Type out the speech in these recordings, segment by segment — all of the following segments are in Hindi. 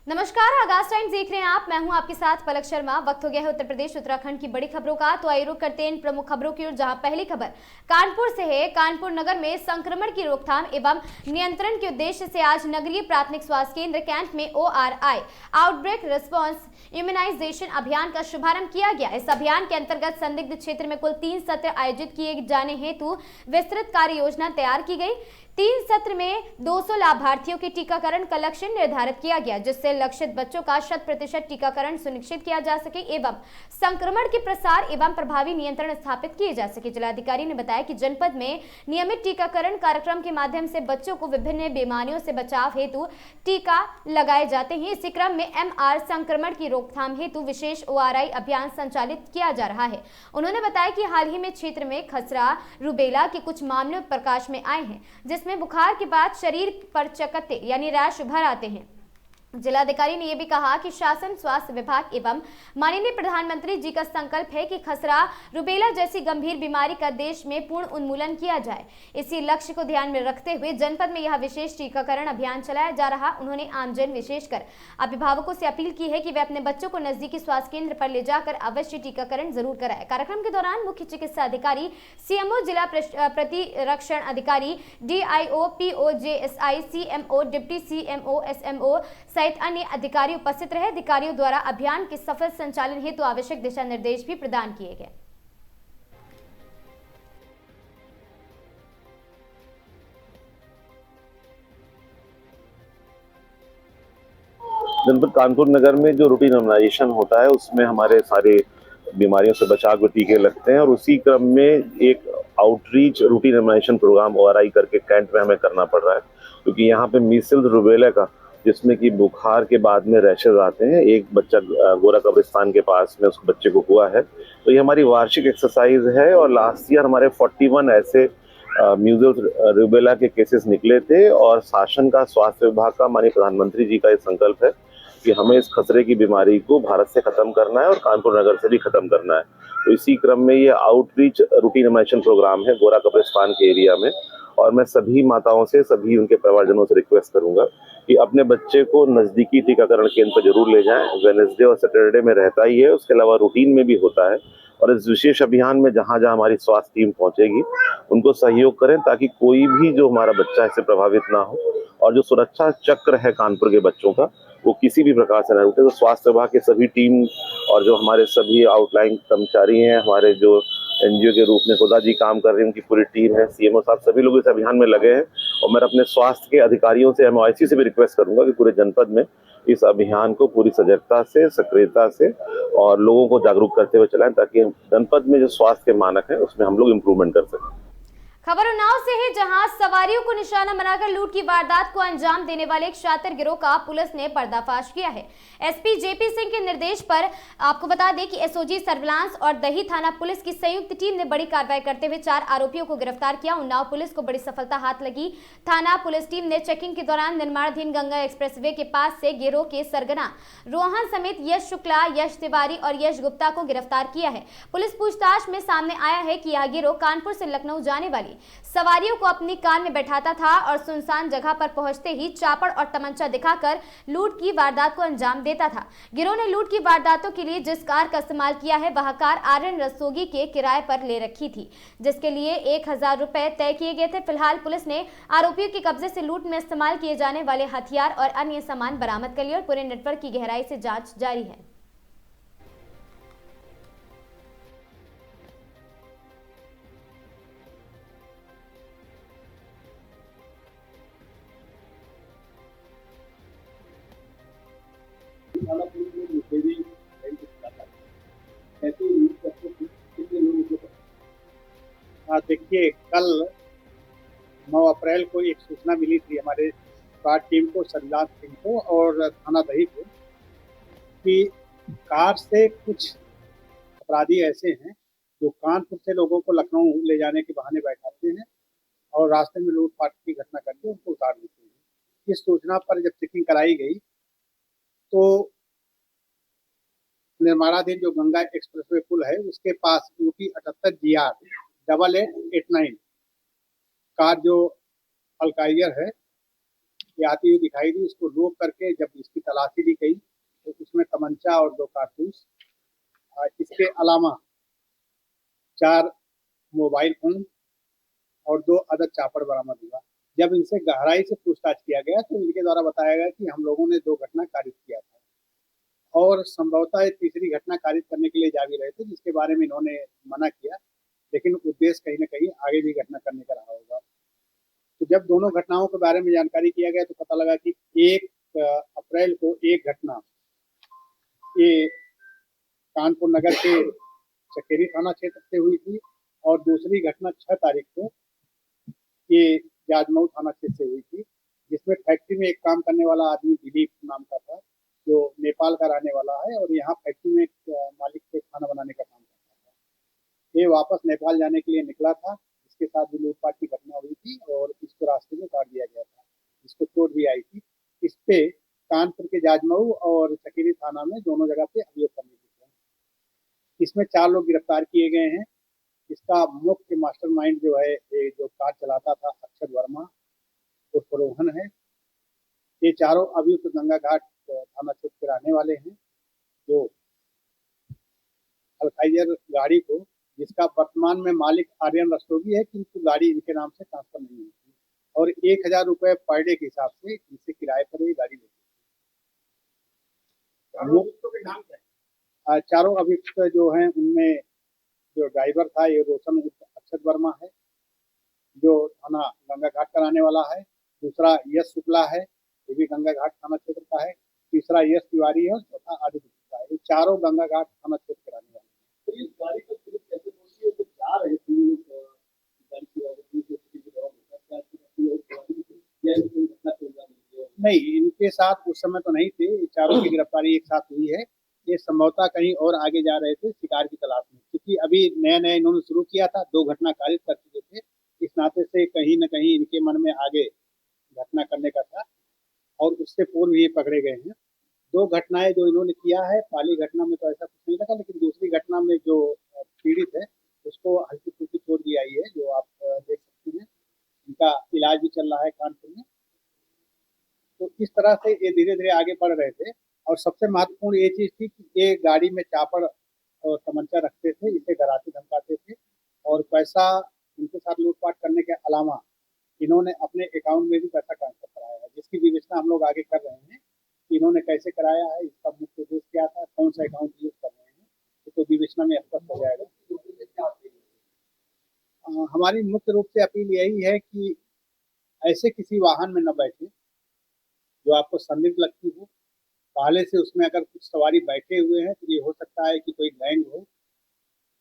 नमस्कार, आगाज टाइम्स देख रहे हैं आप। मैं हूं आपके साथ पलक शर्मा। वक्त हो गया है उत्तर प्रदेश उत्तराखंड की बड़ी खबरों का, तो आइए रुक करते हैं इन प्रमुख खबरों की ओर, जहां पहली खबर कानपुर से है। कानपुर नगर में संक्रमण की रोकथाम एवं नियंत्रण के उद्देश्य से आज नगरीय प्राथमिक स्वास्थ्य केंद्र कैंट में ORI आउटब्रेक रिस्पांस इम्यूनाइजेशन अभियान का शुभारंभ किया गया। इस अभियान के अंतर्गत संदिग्ध क्षेत्र में कुल 3 सत्र आयोजित किए जाने हेतु विस्तृत कार्य योजना तैयार की गई। 3 सत्र में 200 लाभार्थियों के टीकाकरण का लक्ष्य निर्धारित किया गया, जिससे लक्षित बच्चों का 100% टीकाकरण सुनिश्चित किया जा सके एवं संक्रमण के प्रसार एवं प्रभावी नियंत्रण स्थापित किए जा सके। जिलाधिकारी ने बताया कि जनपद में नियमित टीकाकरण कार्यक्रम के माध्यम से बच्चों को विभिन्न बीमारियों से बचाव हेतु टीका लगाए जाते हैं। इसी क्रम में MR संक्रमण की रोकथाम हेतु विशेष ORI अभियान संचालित किया जा रहा है। उन्होंने बताया कि हाल ही में क्षेत्र में खसरा, रूबेला के कुछ मामले प्रकाश में आए हैं, जिसमें बुखार के बाद शरीर पर चकत्ते यानी रैश उभर आते हैं। जिलाधिकारी ने यह भी कहा कि शासन, स्वास्थ्य विभाग एवं माननीय प्रधानमंत्री जी का संकल्प है कि खसरा, रूबेला जैसी गंभीर बीमारी का देश में पूर्ण उन्मूलन किया जाए। इसी लक्ष्य को ध्यान में रखते हुए जनपद में यह विशेष टीकाकरण अभियान चलाया जा रहा। उन्होंने आमजन, विशेषकर अभिभावकों से अपील की है कि वे अपने बच्चों को नजदीकी स्वास्थ्य केंद्र पर ले जाकर अवश्य टीकाकरण जरूर कराएं। कार्यक्रम के दौरान मुख्य चिकित्सा अधिकारी, CMO, जिला प्रतिरक्षण अधिकारी, DIO, PO, JSI, CMO, deputy CMO, SMO सहित अन्य अधिकारी उपस्थित रहे। अधिकारियों द्वारा अभियान के सफल संचालन हेतु आवश्यक दिशा निर्देश भी प्रदान किए गए। जनपद कानपुर नगर में जो रूटीन इम्यूनाइजेशन होता है उसमें हमारे सारे बीमारियों से बचाव के टीके लगते हैं और उसी क्रम में एक outreach routine immunisation programme ORI करके कैंट में हमें करना पड़ रहा है, क्योंकि यहाँ पे मीजल्स, रूबेला का, जिसमें कि बुखार के बाद में रैशेज आते हैं। एक बच्चा गोरा कब्रिस्तान के पास में उस बच्चे को हुआ है, तो ये हमारी वार्षिक एक्सरसाइज है। और लास्ट ईयर हमारे 41 ऐसे मीजल्स, रूबेला के केसेस निकले थे और शासन का, स्वास्थ्य विभाग का, माननीय प्रधानमंत्री जी का ये संकल्प है कि हमें इस खतरे की बीमारी को भारत से खत्म करना है और कानपुर नगर से भी खत्म करना है। तो इसी क्रम में ये आउटरीच रूटीन इम्यूनाइजेशन प्रोग्राम है गोरा कब्रिस्तान के एरिया में। और मैं सभी माताओं से, सभी उनके परिवारजनों से रिक्वेस्ट करूंगा कि अपने बच्चे को नजदीकी टीकाकरण केंद्र पर जरूर ले जाएं। वेडनेसडे और सैटरडे में रहता ही है, उसके अलावा रूटीन में भी होता है। और इस विशेष अभियान में जहां जहां हमारी स्वास्थ्य टीम पहुंचेगी उनको सहयोग करें, ताकि कोई भी जो हमारा बच्चा इससे प्रभावित ना हो। और जो सुरक्षा चक्र है कानपुर के बच्चों का, वो किसी भी प्रकार से न टूटे। तो स्वास्थ्य विभाग की सभी टीम और जो हमारे सभी आउटलाइन कर्मचारी हैं, हमारे जो NGO के रूप में खुदा जी काम कर रहे हैं, उनकी पूरी टीम है, CMO साहब, सभी लोग इस अभियान में लगे हैं। और मैं अपने स्वास्थ्य के अधिकारियों से, MOIC से भी रिक्वेस्ट करूंगा कि पूरे जनपद में इस अभियान को पूरी सजगता से, सक्रियता से और लोगों को जागरूक करते हुए चलाएं, ताकि जनपद में जो स्वास्थ्य के मानक है उसमें हम लोग इम्प्रूवमेंट कर सकें। खबर उन्नाव से है, जहां सवारियों को निशाना बनाकर लूट की वारदात को अंजाम देने वाले एक शातिर गिरोह का पुलिस ने पर्दाफाश किया है। SP JP सिंह के निर्देश पर आपको बता दें कि SOG सर्विलांस और दही थाना पुलिस की संयुक्त टीम ने बड़ी कार्रवाई करते हुए 4 आरोपियों को गिरफ्तार किया। उन्नाव पुलिस को बड़ी सफलता हाथ लगी। थाना पुलिस टीम ने चेकिंग के दौरान निर्माणाधीन गंगा एक्सप्रेसवे के पास से गिरोह के सरगना रोहन समेत यश शुक्ला, यश तिवारी और यश गुप्ता को गिरफ्तार किया है। पुलिस पूछताछ में सामने आया है कि यह गिरोह कानपुर से लखनऊ जाने वाली सवारियों को अपनी कार में बैठाता था और सुनसान जगह पर पहुंचते ही चापड़ और तमंचा दिखाकर लूट की वारदात को अंजाम देता था। गिरोह ने लूट की वारदातों के लिए जिस कार का इस्तेमाल किया है, वह कार आर्यन रस्तोगी के किराए पर ले रखी थी, जिसके लिए 1000 रुपए तय किए गए थे। फिलहाल पुलिस ने आरोपियों के कब्जे से लूट में इस्तेमाल किए जाने वाले हथियार और अन्य सामान बरामद कर लिया और पूरे नेटवर्क की गहराई से जांच जारी है। हाँ, देखिए, कल 9 अप्रैल को एक सूचना मिली थी हमारे SWAT टीम को, सर्विलांस टीम को और थाना दही को, कि कार से कुछ अपराधी ऐसे हैं जो कानपुर से लोगों को लखनऊ ले जाने के बहाने बैठाते हैं और रास्ते में लूटपाट की घटना करके उनको उतार देते हैं। इस सूचना पर जब चेकिंग कराई गई तो निर्माणाधीन जो गंगा एक्सप्रेसवे पुल है उसके पास UP 78 GR 8889 कार जो अल्काइयर है ये आती हुई दिखाई दी। इसको रोक करके जब इसकी तलाशी ली गई तो उसमें तमंचा और 2 कारतूस, इसके अलावा 4 मोबाइल फोन और 2 अदद चापड़ बरामद हुआ। जब इनसे गहराई से पूछताछ किया गया तो इनके द्वारा बताया गया कि हम लोगों ने 2 घटना कारित किया था और संभवतः एक तीसरी घटना कारित करने के लिए जा भी रहे थे, जिसके बारे में इन्होंने मना किया, लेकिन उद्देश्य कहीं न कहीं आगे भी घटना करने का रहा होगा। तो जब दोनों घटनाओं के बारे में जानकारी किया गया तो पता लगा कि 1 अप्रैल को एक घटना ये कानपुर नगर के चकेरी थाना क्षेत्र से हुई थी और दूसरी घटना 6 तारीख को ये जाजमऊ थाना क्षेत्र से हुई थी, जिसमें फैक्ट्री में एक काम करने वाला आदमी दिलीप नाम का था, जो नेपाल का रहने वाला है और यहाँ फैक्ट्री में मालिक के खाना बनाने का काम करता था। ये वापस नेपाल जाने के लिए निकला था, इसके साथ भी लूटपाट की घटना हुई थी और इसको रास्ते में काट दिया गया था, जिसको चोट भी आई थी। इस पे कानपुर के जाजमऊ और चकेरी थाना में दोनों जगह पे अभियोग करने की। इसमें 4 लोग गिरफ्तार किए गए हैं। इसका मुख्य मास्टरमाइंड जो है, ये जो कार चलाता था अक्षत वर्मा उर्फ रोहन है। ये चारों अभियुक्त गंगा घाट थाना क्षेत्र के रहने वाले हैं, जो अल्काइजर गाड़ी को, जिसका वर्तमान में मालिक आर्यन रस्तोगी है, किंतु गाड़ी इनके नाम से ट्रांसफर नहीं होती और 1000 रुपए पर डे के हिसाब से इनसे किराए पर ये गाड़ी लेती है। चारों अभियुक्त जो हैं उनमें जो ड्राइवर था ये रोशन अक्षत वर्मा है, जो थाना गंगा घाट का रहने वाला है। दूसरा यश शुक्ला है, ये भी गंगा घाट थाना क्षेत्र का है। तीसरा यश तिवारी है और चौथा आदित्य गुप्ता है। ये चारों गंगा घाट थाना क्षेत्र के रहने वाले हैं। तो इस गाड़ी को पुलिस कैसे पहुंची है? तो जा रहे थे लोग गाड़ी की नहीं, इनके साथ उस समय तो नहीं थे। चारों की गिरफ्तारी एक साथ हुई है। ये संभवतः कहीं और आगे जा रहे थे शिकार की तलाश में, क्योंकि अभी नया इन्होंने शुरू किया था, 2 घटना कारित कर चुके थे। इस नाते से कहीं न कहीं इनके मन में आगे घटना करने का था और उससे पूर्व ये पकड़े गए हैं। 2 घटनाएं जो इन्होंने किया है, पहली घटना में तो ऐसा कुछ नहीं लगा, लेकिन दूसरी घटना में जो पीड़ित है उसको हल्की फुल्की चोट भी आई है, जो आप देख सकते हैं। इनका इलाज भी चल रहा है कानपुर में। तो इस तरह से ये धीरे धीरे आगे बढ़ रहे थे और सबसे महत्वपूर्ण ये चीज थी कि ये गाड़ी में चापड़ और तमंचा रखते थे, इसे डराते धमकाते थे और पैसा इनके साथ लूटपाट करने के अलावा इन्होंने अपने अकाउंट में भी पैसा ट्रांसफर कराया है, जिसकी विवेचना हम लोग आगे कर रहे हैं कि इन्होंने कैसे कराया है, इसका मुख्य उद्देश्य क्या था, कौन सा अकाउंट यूज कर रहे हैं, तो विवेचना में स्पष्ट हो जाएगा। हमारी मुख्य रूप से अपील यही है कि ऐसे किसी वाहन में न बैठे जो आपको संदिग्ध लगती हो। पहले से उसमें अगर कुछ सवारी बैठे हुए हैं तो ये हो सकता है कि कोई गैंग हो।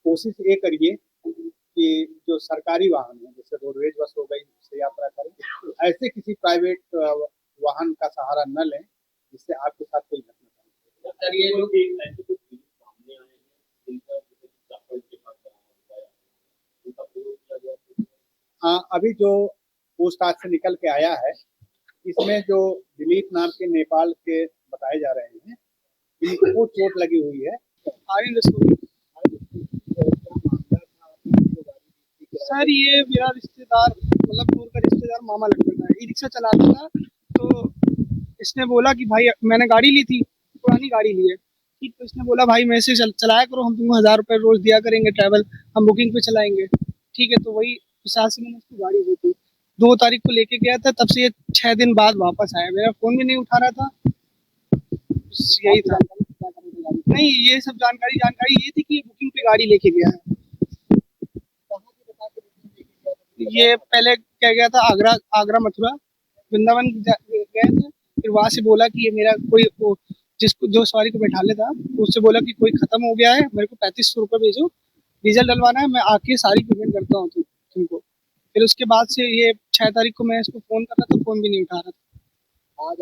कोशिश ये करिए कि जो सरकारी वाहन है, जैसे रोडवेज बस हो गई, उससे यात्रा करें। ऐसे किसी प्राइवेट वाहन का सहारा न लें जिससे आपके साथ कोई घटना हाँ, अभी जो पूछताछ से निकल के आया है, इसमें जो दिलीप नाम के नेपाल के बताए जा रहे हैं, इनको चोट लगी हुई है। सर ये मेरा रिश्तेदार, मतलब दूर का रिश्तेदार, मामा लगता था। ई रिक्शा चलाता था, तो इसने बोला कि भाई, मैंने गाड़ी ली थी, पुरानी गाड़ी ली है, ठीक। तो इसने बोला भाई मेरे से चलाया करो, हम तुमको 1000 रुपये रोज दिया करेंगे, ट्रैवल हम बुकिंग पे चलाएंगे, ठीक है। तो वही हिसाब से मैंने उसको गाड़ी दी थी। 2 तारीख को लेके गया था, तब से ये 6 दिन बाद वापस आया। मेरा फोन भी नहीं उठा रहा था, यही था। नहीं, ये सब जानकारी ये थी कि ये बुकिंग पे गाड़ी लेके गया है। ये पहले क्या गया था, आगरा मथुरा वृंदावन गए थे। फिर वहां से बोला कि ये मेरा कोई जिसको जो सवारी को बैठा लेता, उससे बोला कि कोई खत्म हो गया है, मेरे को 3500 रुपये भेजो, डीजल डलवाना है, मैं आके सारी पेमेंट करता हूँ तुमको। फिर उसके बाद से ये 6 तारीख को मैं इसको फोन कर रहा था, फोन भी नहीं उठा रहा था। आज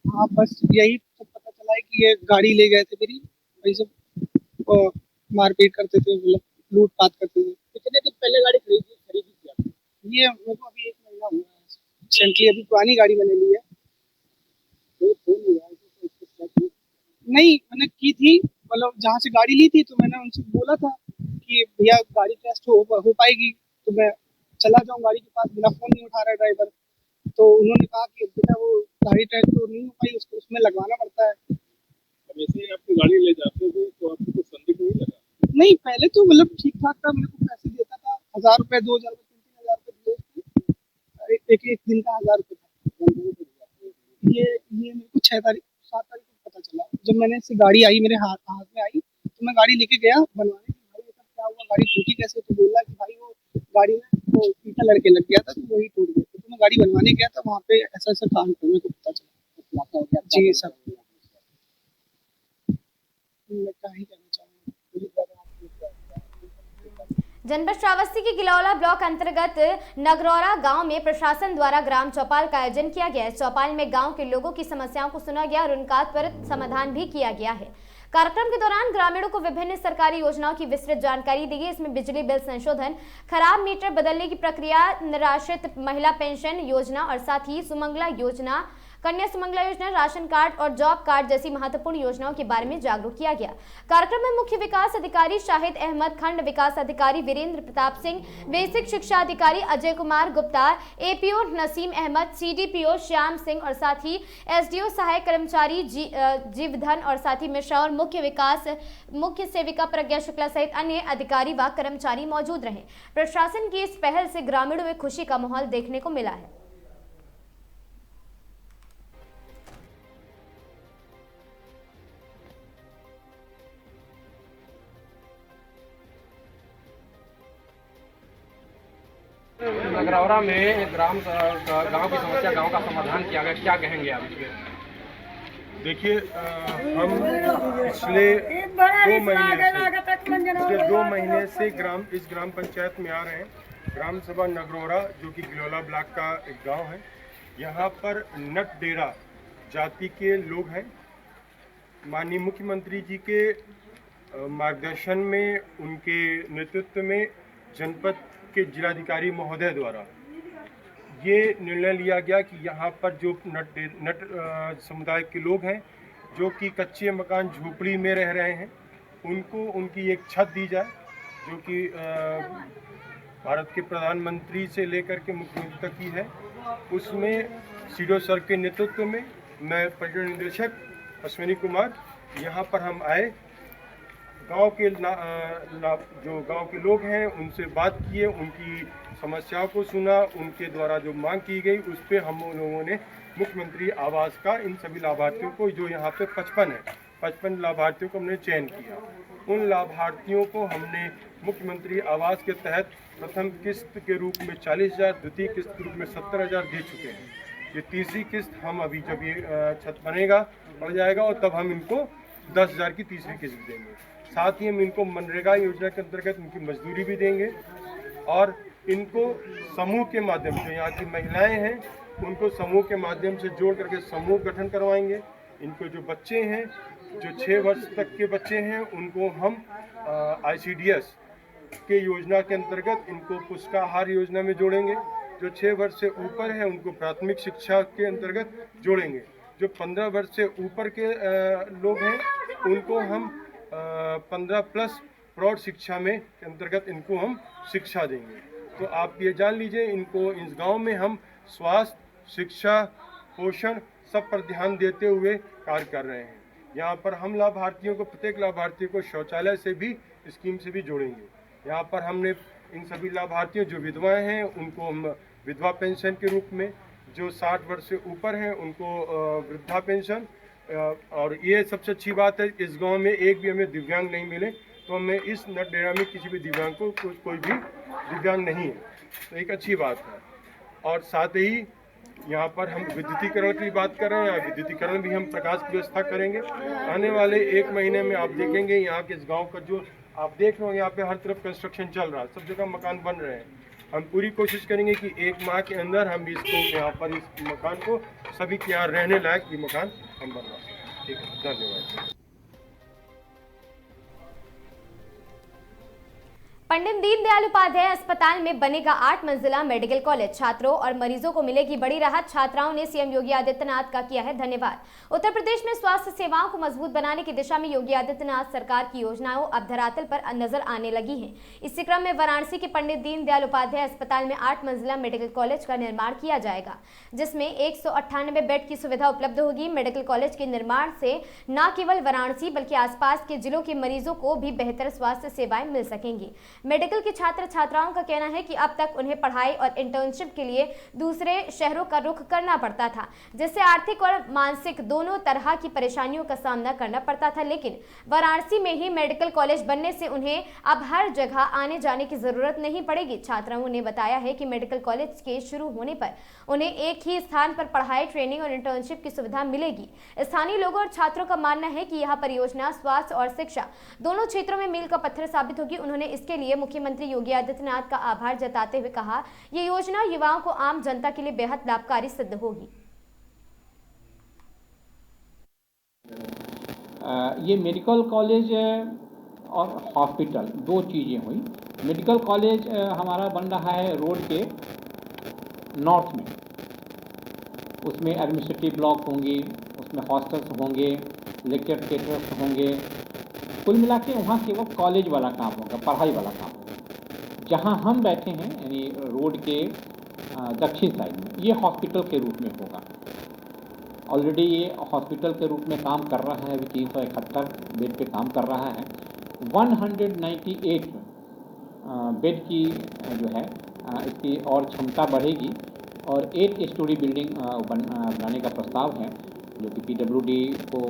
हाँ, बस यही सब पता चला है कि ये गाड़ी ले गए थे मेरी, वही सब मारपीट करते थे, मतलब लूटपाट करते थे। कितने दिन पहले गाड़ी खरीदी थी? ये मेरे को अभी 1 महीना हुआ है रिसेंटली, अभी पुरानी गाड़ी मैंने ली है। नहीं, मैंने की थी, मतलब जहाँ से गाड़ी ली थी तो मैंने उनसे बोला था कि भैया गाड़ी टेस्ट हो पाएगी तो मैं चला जाऊँ गाड़ी के पास। बिना फोन नहीं उठा रहा है ड्राइवर, तो उन्होंने कहा कि बेटा वो गाड़ी टाइप तो नहीं हो पाई, उसको उसमें लगवाना पड़ता है। वैसे ही आपकी गाड़ी ले जाते थे तो आपको कुछ संदिग्ध नहीं लगा? नहीं, पहले तो मतलब ठीक ठाक था, मेरे को पैसे देता था 1000 रुपए, 2000 रुपए, 3000 रुपए दिए, एक दिन का 1000 रुपए था। ये मेरे को 6 तारीख 7 तारीख को पता चला, जब मैंने से गाड़ी आई मेरे हाथ में आई, तो मैं गाड़ी लेके गया बनवाने की। भाई ऐसा क्या हुआ, गाड़ी टूटी कैसे? तो बोला कि भाई वो गाड़ी में वो ईटा लड़के लग गया था, तो वही टूट गया। तो मैं गाड़ी बनवाने गया था, वहाँ पे ऐसा ऐसा काम था, मेरे को पता चला। जी सर, मैं क्या ही कहना चाहूँगा। जनपद श्रावस्ती के गिलौला ब्लॉक अंतर्गत नगरौरा गांव में प्रशासन द्वारा ग्राम चौपाल का आयोजन किया गया है। चौपाल में गांव के लोगों की समस्याओं को सुना गया और उनका त्वरित समाधान भी किया गया है। कार्यक्रम के दौरान ग्रामीणों को विभिन्न सरकारी योजनाओं की विस्तृत जानकारी दी गई। इसमें बिजली बिल संशोधन, खराब मीटर बदलने की प्रक्रिया, निराश्रित महिला पेंशन योजना और साथ ही सुमंगला योजना, कन्या सुमंगला योजना, राशन कार्ड और जॉब कार्ड जैसी महत्वपूर्ण योजनाओं के बारे में जागरूक किया गया। कार्यक्रम में मुख्य विकास अधिकारी शाहिद अहमद, खंड विकास अधिकारी वीरेंद्र प्रताप सिंह, बेसिक शिक्षा अधिकारी अजय कुमार गुप्ता, एपीओ नसीम अहमद, सीडीपीओ श्याम सिंह और साथ ही एसडीओ सहायक कर्मचारी जीवधन और साथ ही मिश्रा और मुख्य सेविका प्रज्ञा शुक्ला सहित अन्य अधिकारी व कर्मचारी मौजूद रहे। प्रशासन की इस पहल से ग्रामीणों में खुशी का माहौल देखने को मिला है। नगरौरा में गांव की समस्या, गांव का समाधान किया गया, क्या कहेंगे आप इसमें? देखिए, हम पिछले 2 महीने से इस ग्राम पंचायत में आ रहे हैं। ग्राम सभा नगरौरा जो कि गिलौला ब्लॉक का एक गांव है, यहाँ पर नट डेरा जाति के लोग हैं। माननीय मुख्यमंत्री जी के मार्गदर्शन में, उनके नेतृत्व में जनपद के जिलाधिकारी महोदय द्वारा ये निर्णय लिया गया कि यहाँ पर जो नट समुदाय के लोग हैं जो कि कच्चे मकान झोपड़ी में रह रहे हैं, उनको उनकी एक छत दी जाए, जो कि भारत के प्रधानमंत्री से लेकर के मुख्यमंत्री तक की है। उसमें सीडो सर के नेतृत्व में मैं पर्यटन निदेशक अश्विनी कुमार यहाँ पर हम आए, गांव के जो गांव के लोग हैं उनसे बात किए, उनकी समस्याओं को सुना, उनके द्वारा जो मांग की गई उस पर हम लोगों ने मुख्यमंत्री आवास का इन सभी लाभार्थियों को, जो यहाँ पे 55 लाभार्थियों को हमने चयन किया। उन लाभार्थियों को हमने मुख्यमंत्री आवास के तहत प्रथम किस्त के रूप में 40,000, द्वितीय किस्त के रूप में 70,000 दे चुके हैं। ये तीसरी किस्त हम अभी जब ये छत बनेगा बढ़ जाएगा और तब हम इनको 10,000 की तीसरी किस्त देंगे। साथ ही हम इनको मनरेगा योजना के अंतर्गत उनकी मजदूरी भी देंगे और इनको समूह के माध्यम से, यहाँ की महिलाएं हैं उनको समूह के माध्यम से जोड़ करके समूह गठन करवाएंगे। इनको जो बच्चे हैं, जो 6 वर्ष तक के बच्चे हैं, उनको हम ICDS के योजना के अंतर्गत इनको पुष्टाहार योजना में जोड़ेंगे। जो 6 वर्ष से ऊपर है उनको प्राथमिक शिक्षा के अंतर्गत जोड़ेंगे। जो 15 वर्ष से ऊपर के लोग हैं उनको हम 15+ प्रौढ़ शिक्षा में के अंतर्गत इनको हम शिक्षा देंगे। तो आप ये जान लीजिए, इनको इस गांव में हम स्वास्थ्य, शिक्षा, पोषण सब पर ध्यान देते हुए कार्य कर रहे हैं। यहाँ पर हम लाभार्थियों को, प्रत्येक लाभार्थी को शौचालय से भी, स्कीम से भी जोड़ेंगे। यहाँ पर हमने इन सभी लाभार्थियों जो विधवाएं हैं उनको हम विधवा पेंशन के रूप में, जो 60 वर्ष से ऊपर हैं उनको वृद्धा पेंशन, और ये सबसे अच्छी बात है इस गांव में एक भी हमें दिव्यांग नहीं मिले। तो हमें इस नट डेरा में किसी भी दिव्यांग को कोई भी दिव्यांग नहीं है, तो एक अच्छी बात है। और साथ ही यहाँ पर हम विद्युतीकरण की बात कर रहे हैं, विद्युतीकरण भी हम प्रकाश की व्यवस्था करेंगे। आने वाले 1 महीने में आप देखेंगे यहाँ के इस गाँव का जो आप देख रहे हो, यहाँ पे हर तरफ कंस्ट्रक्शन चल रहा है, सब जगह मकान बन रहे हैं। हम पूरी कोशिश करेंगे कि 1 माह के अंदर हम इसको यहाँ पर इस मकान को सभी के यहाँ रहने लायक ये मकान हम बनवा सकें। ठीक है, धन्यवाद। पंडित दीनदयाल उपाध्याय अस्पताल में बनेगा 8 मंजिला मेडिकल कॉलेज। छात्रों और मरीजों को मिलेगी बड़ी राहत। छात्राओं ने सीएम योगी आदित्यनाथ का किया है धन्यवाद। उत्तर प्रदेश में स्वास्थ्य सेवाओं को मजबूत बनाने की दिशा में योगी आदित्यनाथ सरकार की योजनाओं अब धरातल पर नजर आने लगी हैं। इसी क्रम में वाराणसी के पंडित दीनदयाल उपाध्याय अस्पताल में 8 मंजिला मेडिकल कॉलेज का निर्माण किया जाएगा, जिसमें 198 बेड की सुविधा उपलब्ध होगी। मेडिकल कॉलेज के निर्माण से न केवल वाराणसी बल्कि आसपास के जिलों के मरीजों को भी बेहतर स्वास्थ्य सेवाएं मिल सकेंगी। मेडिकल के छात्र छात्राओं का कहना है कि अब तक उन्हें पढ़ाई और इंटर्नशिप के लिए दूसरे शहरों का रुख करना पड़ता था, जिससे आर्थिक और मानसिक दोनों तरह की परेशानियों का सामना करना पड़ता था, लेकिन वाराणसी में ही मेडिकल कॉलेज बनने से उन्हें अब हर जगह आने जाने की जरूरत नहीं पड़ेगी। छात्राओं ने बताया है कि मेडिकल कॉलेज के शुरू होने पर उन्हें एक ही स्थान पर पढ़ाई, ट्रेनिंग और इंटर्नशिप की सुविधा मिलेगी। स्थानीय लोगों और छात्रों का मानना है कि यह परियोजना स्वास्थ्य और शिक्षा दोनों क्षेत्रों में मील का पत्थर साबित होगी। उन्होंने इसके लिए मुख्यमंत्री योगी आदित्यनाथ का आभार जताते हुए कहा, यह योजना युवाओं को आम जनता के लिए बेहद लाभकारी सिद्ध होगी। ये मेडिकल कॉलेज और हॉस्पिटल दो चीज़ें हुई। मेडिकल कॉलेज हमारा बन रहा है रोड के नॉर्थ में, उसमें एडमिनिस्ट्रेटिव ब्लॉक होंगे, उसमें हॉस्टल्स होंगे, लेक्चर थिएटर्स होंगे। कुल मिला के वहाँ केवल कॉलेज वाला काम होगा, पढ़ाई वाला काम होगा। जहाँ हम बैठे हैं यानी रोड के दक्षिण साइड में, ये हॉस्पिटल के रूप में होगा। ऑलरेडी ये हॉस्पिटल के रूप में काम कर रहा है, अभी 371 बेड पे काम कर रहा है। 198 बेड की जो है इसकी और क्षमता बढ़ेगी और 8 स्टोरी बिल्डिंग बनाने का प्रस्ताव है, जो कि PWD को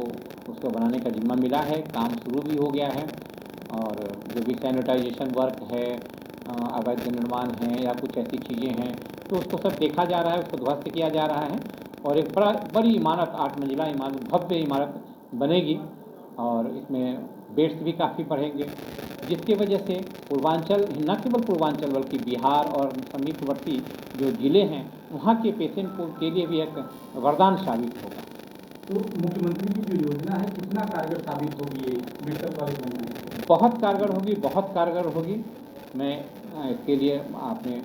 उसको बनाने का जिम्मा मिला है। काम शुरू भी हो गया है और जो भी सैनिटाइजेशन वर्क है, अवैध निर्माण है या कुछ ऐसी चीज़ें हैं तो उसको सब देखा जा रहा है, उसको ध्वस्त किया जा रहा है और एक बड़ी इमारत, 8 मंजिला इमारत, भव्य इमारत बनेगी और इसमें बेड्स भी काफ़ी बढ़ेंगे, जिसकी वजह से पूर्वांचल, न केवल पूर्वांचल बल्कि बिहार और समीपवर्ती जो ज़िले हैं वहाँ के पेशेंट को के लिए भी एक वरदान साबित होगा। तो मुख्यमंत्री की जो योजना है कितना कारगर साबित होगी ये मेडिकल कॉलेज बनने? बहुत कारगर होगी, बहुत कारगर होगी। मैं इसके लिए अपने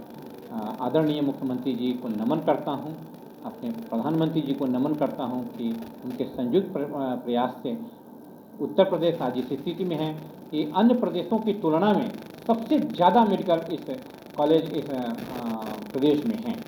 आदरणीय मुख्यमंत्री जी को नमन करता हूँ, अपने प्रधानमंत्री जी को नमन करता हूँ कि उनके संयुक्त प्रयास से उत्तर प्रदेश आज इस स्थिति में है कि अन्य प्रदेशों की तुलना में सबसे ज़्यादा मेडिकल इस कॉलेज इस प्रदेश में हैं।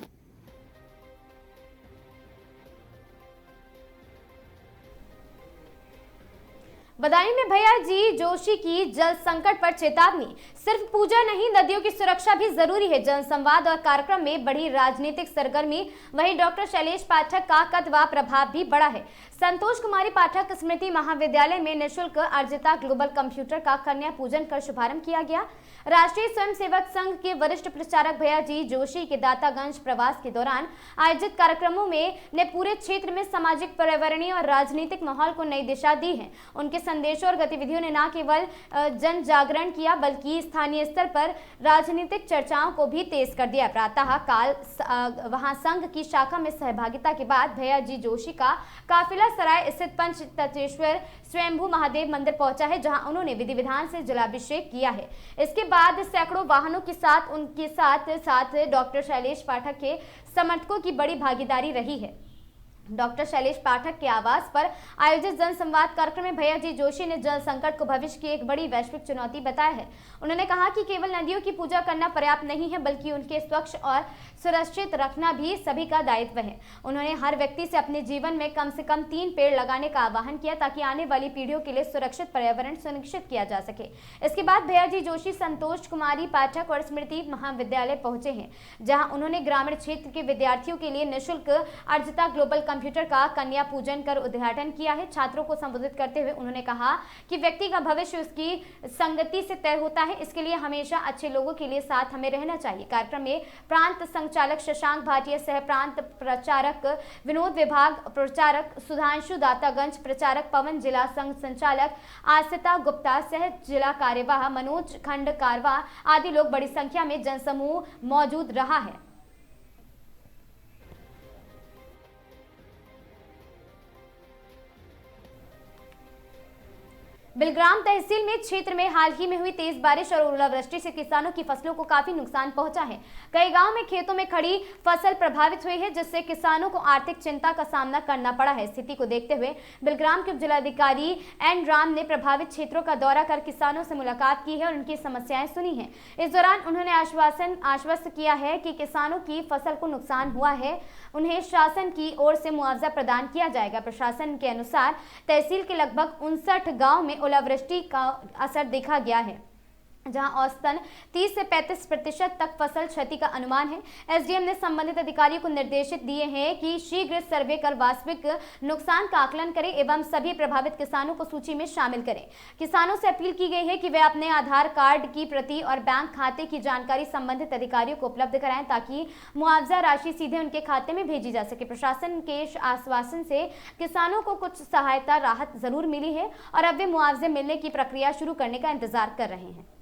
बदायूं में भैया जी जोशी की जल संकट पर चेतावनी। सिर्फ पूजा नहीं, नदियों की सुरक्षा भी जरूरी है। जनसंवाद और कार्यक्रम में बढ़ी राजनीतिक सरगर्मी, वहीं डॉक्टर शैलेश पाठक का कद व प्रभाव भी बढ़ा है। संतोष कुमारी पाठक स्मृति महाविद्यालय में निःशुल्क अर्जिता ग्लोबल कंप्यूटर का कन्या पूजन कर शुभारंभ किया गया। राष्ट्रीय स्वयंसेवक संघ के वरिष्ठ प्रचारक भैया जी जोशी के दातागंज प्रवास के दौरान आयोजित कार्यक्रमों में ने पूरे क्षेत्र में सामाजिक, पर्यावरणीय और राजनीतिक माहौल को नई दिशा दी है। उनके संदेशों और गतिविधियों ने न केवल जन जागरण किया बल्कि स्थानीय स्तर पर राजनीतिक चर्चाओं को भी तेज कर दिया। प्रातः काल वहां संघ की शाखा में सहभागिता के बाद भैया जी जोशी का काफिला सराय स्थित पंच तत्वेश्वर स्वयंभू महादेव मंदिर पहुंचा है, जहां उन्होंने विधि विधान से जलाभिषेक किया है। इसके बाद सैकड़ों वाहनों के साथ उनके साथ डॉक्टर शैलेश पाठक के समर्थकों की बड़ी भागीदारी रही है। डॉक्टर शैलेश पाठक के आवास पर आयोजित जनसंवाद कार्यक्रम में भैया जी जोशी ने जल संकट को भविष्य की एक बड़ी वैश्विक चुनौती बताया है। उन्होंने कहा कि केवल नदियों की पूजा करना पर्याप्त नहीं है, बल्कि उनके स्वच्छ और सुरक्षित रखना भी सभी का दायित्व है। उन्होंने हर व्यक्ति से अपने जीवन में कम से कम 3 पेड़ लगाने का आह्वान किया, ताकि आने वाली पीढ़ियों के लिए सुरक्षित पर्यावरण सुनिश्चित किया जा सके। इसके बाद भैया जी जोशी संतोष कुमारी पाठक और स्मृति महाविद्यालय पहुंचे हैं, जहां उन्होंने ग्रामीण क्षेत्र के विद्यार्थियों के लिए निःशुल्क अर्जिता ग्लोबल कंप्यूटर का कन्या पूजन कर उद्घाटन किया है। छात्रों को संबोधित करते हुए उन्होंने कहा कि व्यक्ति का भविष्य उसकी संगति से तय होता है, इसके लिए हमेशा अच्छे लोगों के लिए साथ हमें रहना चाहिए। कार्यक्रम में प्रांत संचालक शशांक भाटिया, सह प्रांत प्रचारक विनोद, विभाग प्रचारक सुधांशु, दातागंज प्रचारक पवन, जिला संघ संचालक आसिता गुप्ता, सह जिला कार्यवाह मनोज खंड कारवा आदि लोग बड़ी संख्या में जनसमूह मौजूद रहा है। बिलग्राम तहसील में क्षेत्र में हाल ही में हुई तेज बारिश और ओलावृष्टि से किसानों की फसलों को काफी नुकसान पहुंचा है। कई गांव में खेतों में खड़ी फसल प्रभावित हुई है, जिससे किसानों को आर्थिक चिंता का सामना करना पड़ा है। स्थिति को देखते हुए बिलग्राम के उपजिलाधिकारी एन राम ने प्रभावित क्षेत्रों का दौरा कर किसानों से मुलाकात की है और उनकी समस्याएं सुनी है। इस दौरान उन्होंने आश्वस्त किया है कि किसानों की फसल को नुकसान हुआ है, उन्हें शासन की ओर से मुआवजा प्रदान किया जाएगा। प्रशासन के अनुसार तहसील के लगभग 59 गांव में ओलावृष्टि का असर देखा गया है, जहां औसतन 30 से 35% तक फसल क्षति का अनुमान है। एसडीएम ने संबंधित अधिकारियों को निर्देशित दिए हैं कि शीघ्र सर्वे कर वास्तविक नुकसान का आकलन करें एवं सभी प्रभावित किसानों को सूची में शामिल करें। किसानों से अपील की गई है कि वे अपने आधार कार्ड की प्रति और बैंक खाते की जानकारी संबंधित अधिकारियों को उपलब्ध कराएं, ताकि मुआवजा राशि सीधे उनके खाते में भेजी जा सके। प्रशासन के आश्वासन से किसानों को कुछ सहायता राहत जरूर मिली है और अब वे मुआवजे मिलने की प्रक्रिया शुरू करने का इंतजार कर रहे हैं।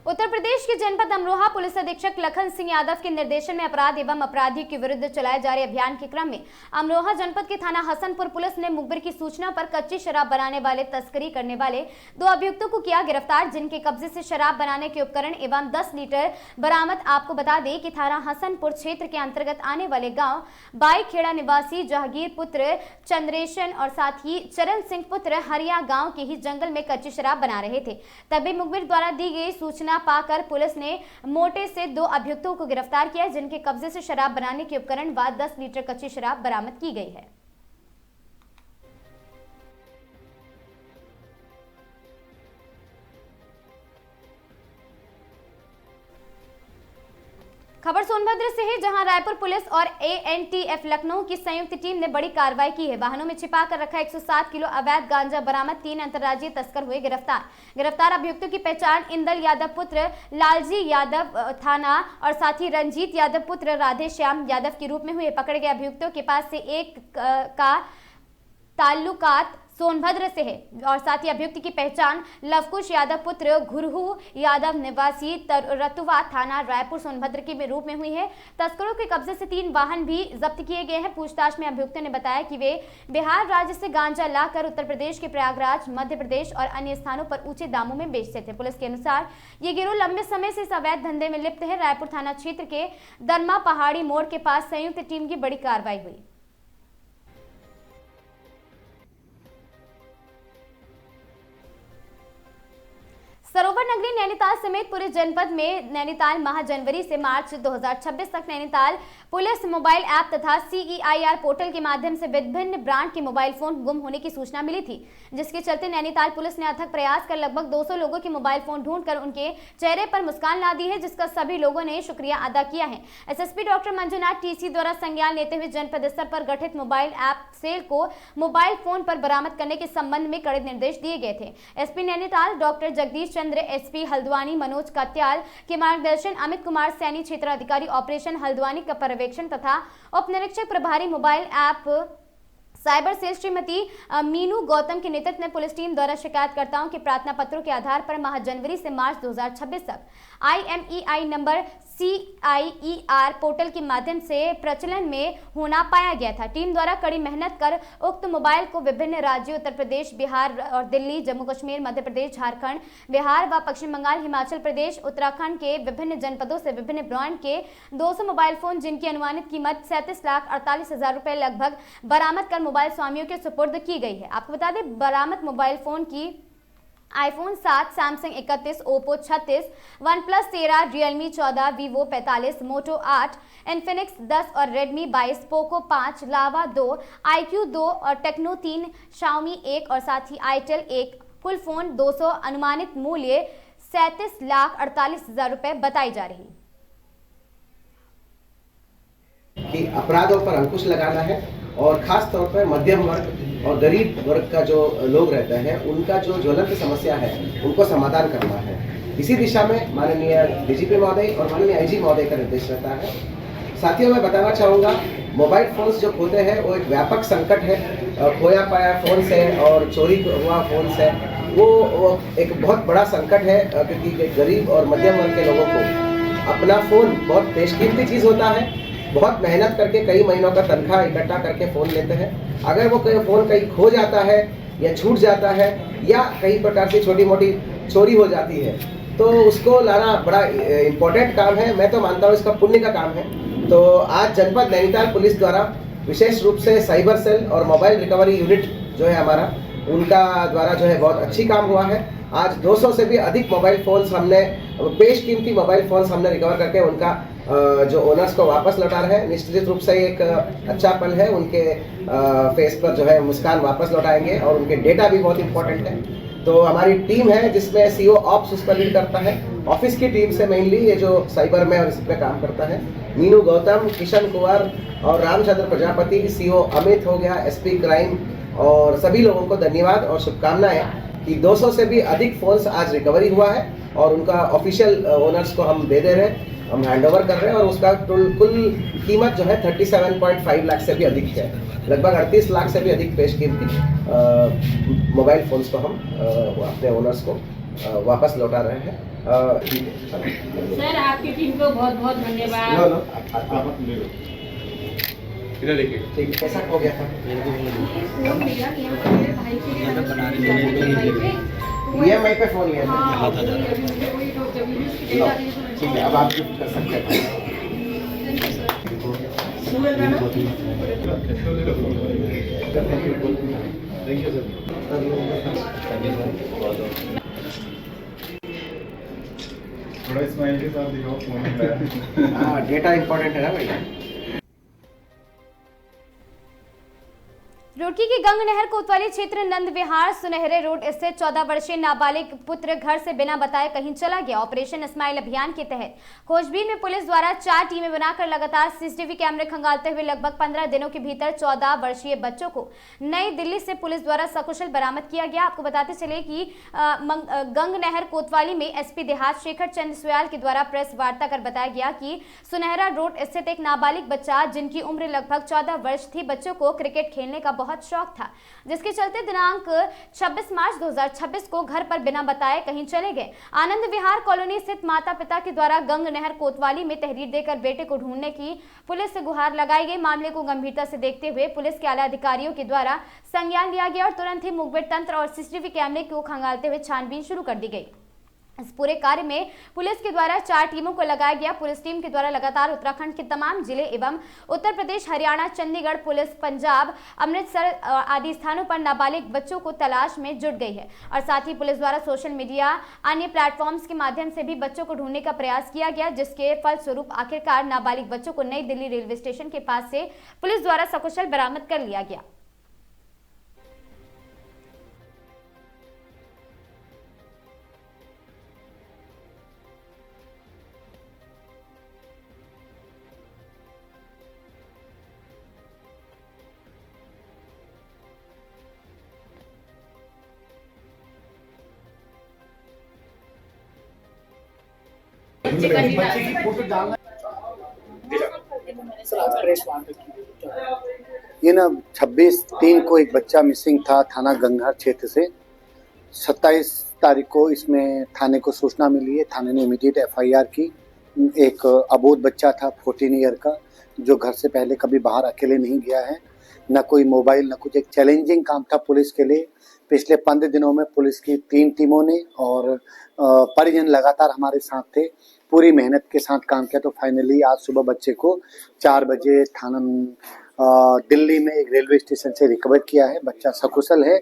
उत्तर प्रदेश के जनपद अमरोहा पुलिस अधीक्षक लखन सिंह यादव के निर्देशन में अपराध एवं अपराधियों के विरुद्ध चलाए जा रहे अभियान के क्रम में अमरोहा जनपद के थाना हसनपुर पुलिस ने मुखबिर की सूचना पर कच्ची शराब बनाने वाले तस्करी करने वाले 2 अभियुक्तों को किया गिरफ्तार, जिनके कब्जे से शराब बनाने के उपकरण एवं 10 लीटर बरामद। आपको बता दें कि थाना हसनपुर क्षेत्र के अंतर्गत आने वाले गाँव बाईखेड़ा निवासी जहांगीर पुत्र चंद्रेशन और साथ ही चरण सिंह पुत्र हरिया गाँव के ही जंगल में कच्ची शराब बना रहे थे। तभी मुखबिर द्वारा दी गई सूचना पाकर पुलिस ने मोटे से 2 अभियुक्तों को गिरफ्तार किया, जिनके कब्जे से शराब बनाने के उपकरण व 10 लीटर कच्ची शराब बरामद की गई है। खबर सोनभद्र से है, जहां रायपुर पुलिस और एएनटीएफ लखनऊ की संयुक्त टीम ने बड़ी कार्रवाई की है। वाहनों में छिपा कर रखा 107 किलो अवैध गांजा बरामद, 3 अंतर्राज्यीय तस्कर हुए गिरफ्तार अभियुक्तों की पहचान इंदल यादव पुत्र लालजी यादव थाना और साथ ही रंजीत यादव पुत्र राधे श्याम यादव के रूप में हुए। पकड़े गए अभियुक्तों के पास से एक का ताल्लुकात सोनभद्र से है और साथ ही अभियुक्त की पहचान लवकुश यादव पुत्र घुरहू यादव निवासी रतुवा थाना रायपुर सोनभद्र के रूप में हुई है। तस्करों के कब्जे से 3 वाहन भी जब्त किए गए हैं। पूछताछ में अभियुक्तों ने बताया कि वे बिहार राज्य से गांजा लाकर उत्तर प्रदेश के प्रयागराज, मध्य प्रदेश और अन्य स्थानों पर ऊंचे दामों में बेचते थे। पुलिस के अनुसार ये गिरोह लंबे समय से इस अवैध धंधे में लिप्त है। रायपुर थाना क्षेत्र के दरमा पहाड़ी मोड़ के पास संयुक्त टीम की बड़ी कार्रवाई हुई। सरोवर नगरी नैनीताल समेत पूरे जनपद में नैनीताल माह जनवरी से मार्च 2026 तक नैनीताल पुलिस मोबाइल ऐप तथा CEIR पोर्टल के माध्यम से विभिन्न ब्रांड के मोबाइल फोन गुम होने की सूचना मिली थी, जिसके चलते नैनीताल पुलिस ने अथक प्रयास कर लगभग 200 लोगों के मोबाइल फोन ढूंढकर उनके चेहरे पर मुस्कान ला दी है, जिसका सभी लोगों ने शुक्रिया अदा किया है। SSP डॉक्टर मंजुनाथ TC द्वारा संज्ञान लेते हुए जनपद स्तर पर गठित मोबाइल ऐप सेल को मोबाइल फोन पर बरामद करने के संबंध में कड़े निर्देश दिए गए थे। SP नैनीताल डॉक्टर जगदीश चंद्र SP हल्द्वानी मनोज कत्याल के मार्गदर्शन अमित कुमार सैनी क्षेत्र अधिकारी ऑपरेशन हल्द्वानी का पर्यवेक्षण तथा उप निरीक्षक प्रभारी mobile app cyber cell Shrimati Meenu Gautam के नेतृत्व में पुलिस टीम द्वारा शिकायतकर्ताओं के प्रार्थना पत्रों के आधार पर माह जनवरी से मार्च 2026 तक IMEI नंबर CIER पोर्टल के माध्यम से प्रचलन में होना पाया गया था। टीम द्वारा कड़ी मेहनत कर उक्त मोबाइल को विभिन्न राज्यों उत्तर प्रदेश, बिहार और दिल्ली, जम्मू कश्मीर, मध्य प्रदेश, झारखंड, बिहार व पश्चिम बंगाल, हिमाचल प्रदेश, उत्तराखंड के विभिन्न जनपदों से विभिन्न ब्रांड के 200 मोबाइल फोन जिनकी अनुमानित कीमत 37,48,000 रुपए लगभग बरामद कर मोबाइल स्वामियों के सुपुर्द की गई है। आपको बता दें, बरामद मोबाइल फोन की iPhone 7, Samsung 31, Oppo 36, OnePlus 13, Realme 14, Vivo 45, Moto 8, Infinix 10 और Redmi 22, Poco 5, Lava 2, iQOO 2 और Tecno 3, Xiaomi 1 और साथ ही Itel 1 कुल फोन 200 अनुमानित मूल्य 37,48,000 रुपए बताई जा रही। कि अपराधों पर अंकुश लगाना है और खास तौर पर मध्यम वर्ग और गरीब वर्ग का जो लोग रहते हैं उनका जो ज्वलंत समस्या है उनको समाधान करना है। इसी दिशा में माननीय डीजीपी महोदय और माननीय आईजी महोदय का निर्देश रहता है। साथियों, मैं बताना चाहूँगा, मोबाइल फोन्स जो खोते हैं वो एक व्यापक संकट है। खोया पाया फोन से और चोरी हुआ फोन से वो एक बहुत बड़ा संकट है, क्योंकि गरीब और मध्यम वर्ग के लोगों को अपना फ़ोन बहुत बेशकीमती चीज़ होता है। बहुत मेहनत करके कई महीनों का तनख्वाह इकट्ठा करके फ़ोन लेते हैं। अगर वो फ़ोन कहीं खो जाता है या छूट जाता है या कई प्रकार से छोटी मोटी चोरी हो जाती है तो उसको लाना बड़ा इम्पोर्टेंट काम है। मैं तो मानता हूँ इसका पुण्य का काम है। तो आज जनपद नैनीताल पुलिस द्वारा विशेष रूप से साइबर सेल और मोबाइल रिकवरी यूनिट जो है हमारा, उनका द्वारा जो है बहुत अच्छी काम हुआ है। आज 200 से भी अधिक मोबाइल फ़ोन्स हमने, बेशकीमती मोबाइल फ़ोन्स हमने रिकवर करके उनका जो ओनर्स को वापस लौटा रहे हैं। निश्चित रूप से एक अच्छा पल है, उनके फेस पर जो है मुस्कान वापस लौटाएंगे और उनके डेटा भी बहुत इंपॉर्टेंट है। तो हमारी टीम है जिसमें सीओ ऑप्स उस पर लीड करता है। ऑफिस की टीम से मेनली ये जो साइबर में और इस पर काम करता है मीनू गौतम, किशन कुंवर और रामचंद्र प्रजापति, सीओ अमित हो गया, एसपी क्राइम, और सभी लोगों को धन्यवाद और शुभकामनाएं कि 200 से भी अधिक फोन्स आज रिकवरी हुआ है और उनका ऑफिशियल ओनर्स को हम दे दे रहे हैं, हम हैंडओवर कर रहे हैं और उसका कुल कीमत जो है 37.5 लाख से भी अधिक है। लगभग 38 लाख से भी अधिक पेशकीमती मोबाइल फोन्स को हम अपने ओनर्स को वापस लौटा रहे हैं। सर, आपकी टीम को बहुत बहुत धन्यवाद। इधर देखिए, ठीक कैसा हो गया था? EMI पे फोन लिया था। ठीक है, अब आप गिफ्ट कर सकते हैं। थोड़ा स्माइल के साथ दिखाओ फोन। हाँ, डेटा इंपॉर्टेंट है ना भाई। रुड़की की गंग नहर कोतवाली क्षेत्र नंद विहार सुनहरे रोड स्थित 14 वर्षीय नाबालिग पुत्र घर से बिना बताए कहीं चला गया। ऑपरेशन स्माइल अभियान के तहत खोजबीन में पुलिस द्वारा 4 टीमें बनाकर लगातार सीसीटीवी कैमरे खंगालते हुए लगभग 15 दिनों के भीतर 14 वर्षीय बच्चों को नई दिल्ली से पुलिस द्वारा सकुशल बरामद किया गया। आपको बताते चले कि गंग नहर कोतवाली में एसपी देहात शेखर चंद्र सुयाल के द्वारा प्रेस वार्ता कर बताया गया कि सुनहरा रोड स्थित एक नाबालिग बच्चा जिनकी उम्र लगभग 14 वर्ष थी, बच्चों को क्रिकेट खेलने का बहुत शौक था, जिसके चलते दिनांक 26 मार्च 2026 को घर पर बिना बताए कहीं चले गए। आनंद विहार कॉलोनी स्थित माता पिता के द्वारा गंग नहर कोतवाली में तहरीर देकर बेटे को ढूंढने की पुलिस से गुहार लगाई गई। मामले को गंभीरता से देखते हुए पुलिस के आला अधिकारियों के द्वारा संज्ञान लिया गया और तुरंत ही मुखबिर तंत्र और सीसीटीवी कैमरे को खंगालते हुए छानबीन शुरू कर दी गई। इस पूरे कार्य में पुलिस के द्वारा 4 टीमों को लगाया गया। पुलिस टीम के द्वारा लगातार उत्तराखंड के तमाम जिले एवं उत्तर प्रदेश, हरियाणा, चंडीगढ़, पुलिस पंजाब, अमृतसर आदि स्थानों पर नाबालिग बच्चों को तलाश में जुट गई है और साथ ही पुलिस द्वारा सोशल मीडिया अन्य प्लेटफॉर्म्स के माध्यम से भी बच्चों को ढूंढने का प्रयास किया गया, जिसके फलस्वरूप आखिरकार नाबालिग बच्चों को नई दिल्ली रेलवे स्टेशन के पास से पुलिस द्वारा सकुशल बरामद कर लिया गया। ये ना 26/3 को एक बच्चा मिसिंग था थाना गंगहर क्षेत्र से। 27 तारीख को इसमें थाने को सूचना मिली है, थाने ने इमीडिएट FIR की। एक अबोध बच्चा था 14 ईयर का, जो घर से पहले कभी बाहर अकेले नहीं गया है, न कोई मोबाइल न कुछ। एक चैलेंजिंग काम था पुलिस के लिए। पिछले 15 दिनों में पुलिस की 3 टीमों ने और परिजन लगातार हमारे साथ थे, पूरी मेहनत के साथ काम किया। तो फाइनली आज सुबह बच्चे को 4 बजे थाना दिल्ली में एक रेलवे स्टेशन से रिकवर किया है। बच्चा सकुशल है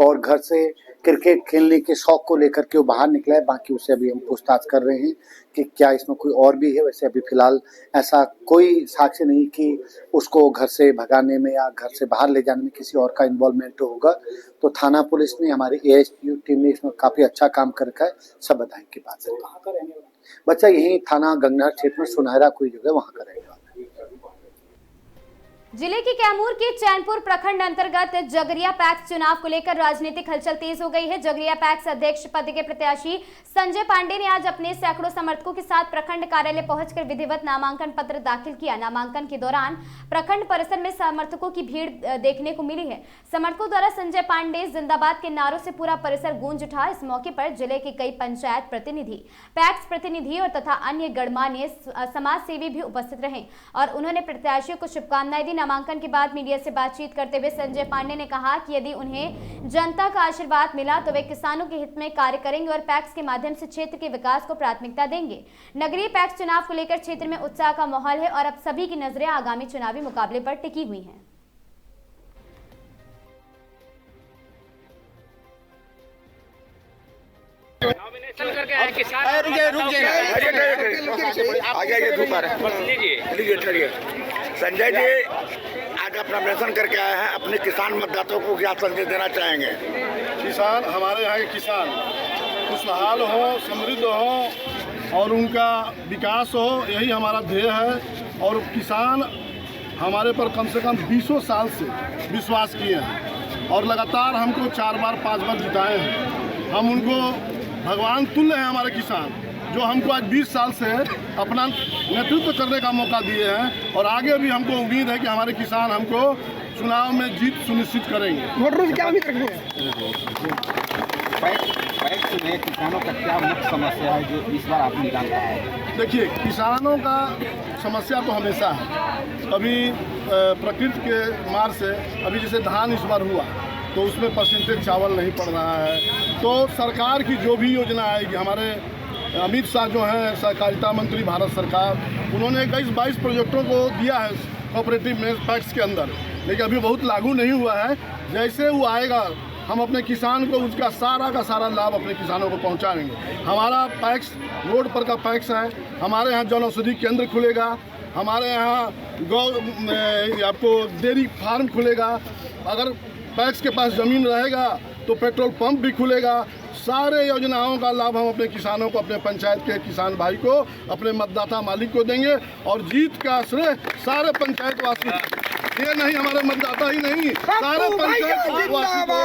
और घर से क्रिकेट खेलने के शौक को लेकर के वो बाहर निकला है। बाकी उससे अभी हम पूछताछ कर रहे हैं कि क्या इसमें कोई और भी है। वैसे अभी फिलहाल ऐसा कोई साक्ष्य नहीं कि उसको घर से भगाने में या घर से बाहर ले जाने में किसी और का इन्वॉल्वमेंट होगा। तो थाना पुलिस ने, हमारी एएसपी टीम ने इसमें काफी अच्छा काम कर रखा है। सब बधाई की बात है। कहाँ का रहने वाला बच्चा? यही थाना गंगनहर क्षेत्र में सुनहरा कोई जगह वहां का रहेगा। जिले के कैमूर के चैनपुर प्रखंड अंतर्गत जगरिया पैक्स चुनाव को लेकर राजनीतिक हलचल तेज हो गई है। जगरिया पैक्स अध्यक्ष पद के प्रत्याशी संजय पांडे ने आज अपने सैकड़ों समर्थकों के साथ प्रखंड कार्यालय पहुंचकर विधिवत नामांकन पत्र दाखिल किया। नामांकन के दौरान प्रखंड परिसर में समर्थकों की भीड़ देखने को मिली है। समर्थकों द्वारा संजय पांडे जिंदाबाद के नारों से पूरा परिसर गूंज उठा। इस मौके पर जिले के कई पंचायत प्रतिनिधि, पैक्स प्रतिनिधि और तथा अन्य गणमान्य समाज सेवी भी उपस्थित रहे और उन्होंने प्रत्याशियों को शुभकामनाएं दी। नामांकन के बाद मीडिया से बातचीत करते हुए संजय पांडे ने कहा कि यदि उन्हें जनता का आशीर्वाद मिला तो वे किसानों के हित में कार्य करेंगे और पैक्स के माध्यम से क्षेत्र के विकास को प्राथमिकता देंगे। नगरीय पैक्स चुनाव को लेकर क्षेत्र में उत्साह का माहौल है और अब सभी की नजरें आगामी चुनावी मुकाबले पर टिकी हुई हैं। संजय जी आज अपना नॉमिनेशन करके आए हैं, अपने किसान मतदाताओं को क्या संदेश देना चाहेंगे? किसान, हमारे यहाँ के किसान खुशहाल हो, समृद्ध हो और उनका विकास हो, यही हमारा ध्येय है। और किसान हमारे पर कम से कम 20 साल से विश्वास किए हैं और लगातार हमको 4 बार 5 बार जिताए हैं। हम उनको भगवान तुल्य हैं हमारे किसान, जो हमको आज 20 साल से अपना नेतृत्व करने का मौका दिए हैं और आगे भी हमको उम्मीद है कि हमारे किसान हमको चुनाव में जीत सुनिश्चित करेंगे। वोटरों से क्या उम्मीद रखते हैं? पैक्स में किसानों का क्या मुख्य समस्या है जो इस बार आप निकाल रहे हैं? देखिए, किसानों का समस्या तो हमेशा है। अभी प्रकृति के मार से अभी जैसे धान इस बार हुआ तो उसमें परसेंटेज चावल नहीं पड़ रहा है। तो सरकार की जो भी योजना आएगी, हमारे अमित शाह जो हैं सहकारिता मंत्री भारत सरकार, उन्होंने 21-22 प्रोजेक्टों को दिया है कोऑपरेटिव में पैक्स के अंदर, लेकिन अभी बहुत लागू नहीं हुआ है। जैसे वो आएगा हम अपने किसान को उसका सारा का सारा लाभ अपने किसानों को पहुंचाएंगे। हमारा पैक्स रोड पर का पैक्स है, हमारे यहाँ जन औषधि केंद्र खुलेगा, हमारे यहाँ आपको डेयरी फार्म खुलेगा, अगर पैक्स के पास ज़मीन रहेगा तो पेट्रोल पंप भी खुलेगा। सारे योजनाओं का लाभ हम अपने किसानों को, अपने पंचायत के किसान भाई को, अपने मतदाता मालिक को देंगे और जीत का श्रेय सारे पंचायत वासी, ये नहीं हमारे मतदाता ही नहीं, सारे पंचायत वासी को।